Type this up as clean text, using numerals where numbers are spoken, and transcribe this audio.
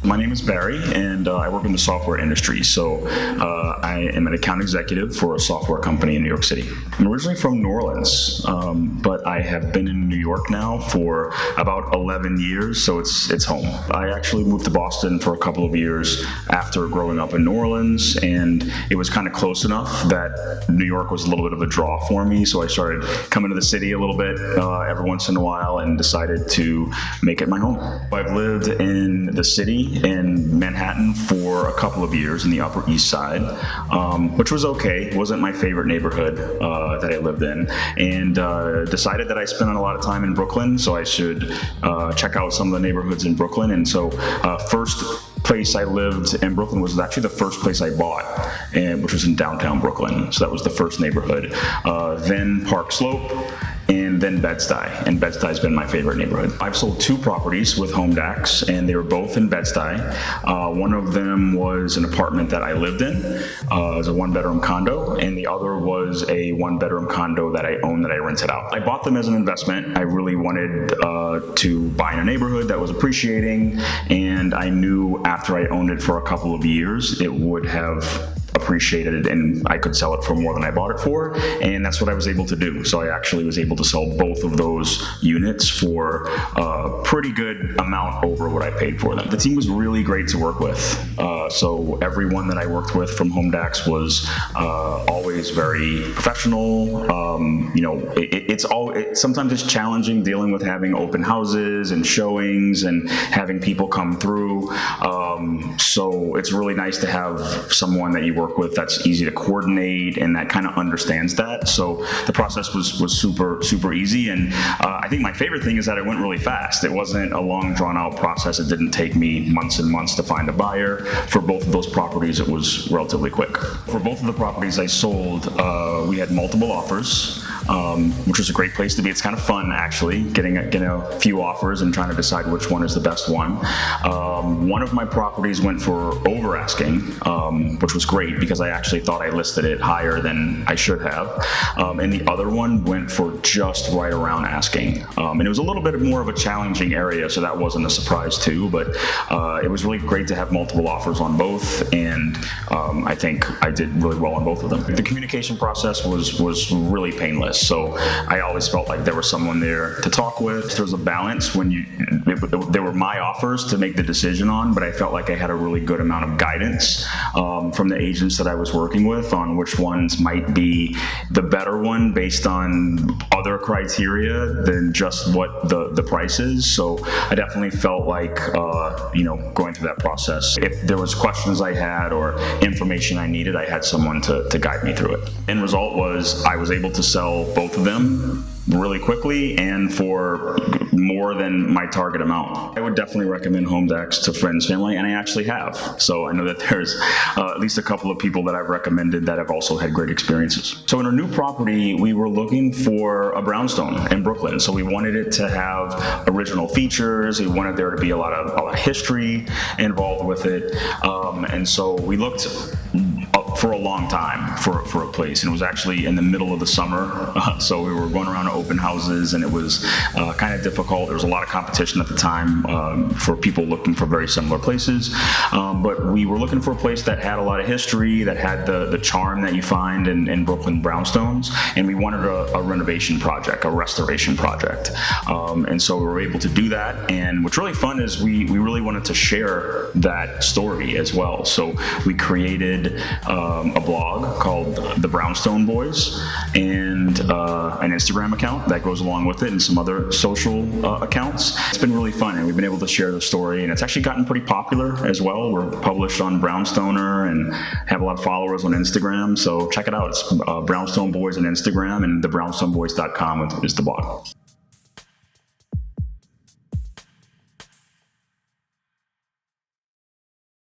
My name is Barry, and I work in the software industry. So I am an account executive for a software company in New York City. I'm originally from New Orleans, but I have been in New York now for about 11 years, so it's home. I actually moved to Boston for a couple of years after growing up in New Orleans, and it was kind of close enough that New York was a little bit of a draw for me, so I started coming to the city a little bit every once in a while and decided to make it my home. I've lived in the city in Manhattan for a couple of years in the Upper East Side, which was okay. It wasn't my favorite neighborhood that I lived in, and decided that I spent a lot of time in Brooklyn, so I should check out some of the neighborhoods in Brooklyn. And so first place I lived in Brooklyn was actually the first place I bought, which was in downtown Brooklyn. So that was the first neighborhood. Then Park Slope, and then Bed-Stuy, and Bed-Stuy's been my favorite neighborhood. I've sold 2 properties with HomeDax, and they were both in Bed-Stuy. One of them was an apartment that I lived in. It was a 1-bedroom condo, and the other was a 1-bedroom condo that I owned that I rented out. I bought them as an investment. I really wanted to buy in a neighborhood that was appreciating, and I knew after I owned it for a couple of years, it would have appreciated and I could sell it for more than I bought it for, and that's what I was able to do. So I actually was able to sell both of those units for a pretty good amount over what I paid for them. The team was really great to work with. So everyone that I worked with from HomeDax was always very professional. Sometimes it's challenging dealing with having open houses and showings and having people come through. So it's really nice to have someone that you work with that's easy to coordinate and that kind of understands that. So the process was super easy, and I think my favorite thing is that it went really fast. It wasn't a long drawn out process. It didn't take me months and months to find a buyer. For both of those properties, it was relatively quick. For both of the properties I sold, we had multiple offers, which was a great place to be. It's kind of fun actually, getting a few offers and trying to decide which one is the best one. One of my properties went for over asking, which was great because I actually thought I listed it higher than I should have. And the other one went for just right around asking. And it was a little bit more of a challenging area, so that wasn't a surprise too, but it was really great to have multiple offers on both, and I think I did really well on both of them. The communication process was really painless, so I always felt like there was someone there to talk with. There was a balance when there were my offers to make the decision on, but I felt like I had a really good amount of guidance from the agents that I was working with on which ones might be the better one based on other criteria than just what the price is. So I definitely felt like going through that process, if there was questions I had or information I needed, I had someone to guide me through it. End result was I was able to sell both of them really quickly and for more than my target amount. I would definitely recommend HomeDax to friends, family, and I actually have. So I know that there's at least a couple of people that I've recommended that have also had great experiences. So in our new property, we were looking for a brownstone in Brooklyn. So we wanted it to have original features. We wanted there to be a lot of history involved with it. And so we looked for a long time for a place, and it was actually in the middle of the summer, so we were going around to open houses, and it was kind of difficult. There was a lot of competition at the time for people looking for very similar places, but we were looking for a place that had a lot of history, that had the charm that you find in Brooklyn brownstones, and we wanted a renovation project, a restoration project, and so we were able to do that. And what's really fun is we really wanted to share that story as well, so we created a blog called the Brownstone Boys, and an Instagram account that goes along with it, and some other social accounts. It's been really fun, and we've been able to share the story, and it's actually gotten pretty popular as well. We're published on Brownstoner and have a lot of followers on Instagram, so check it out. It's Brownstone Boys on Instagram, and thebrownstoneboys.com is the blog.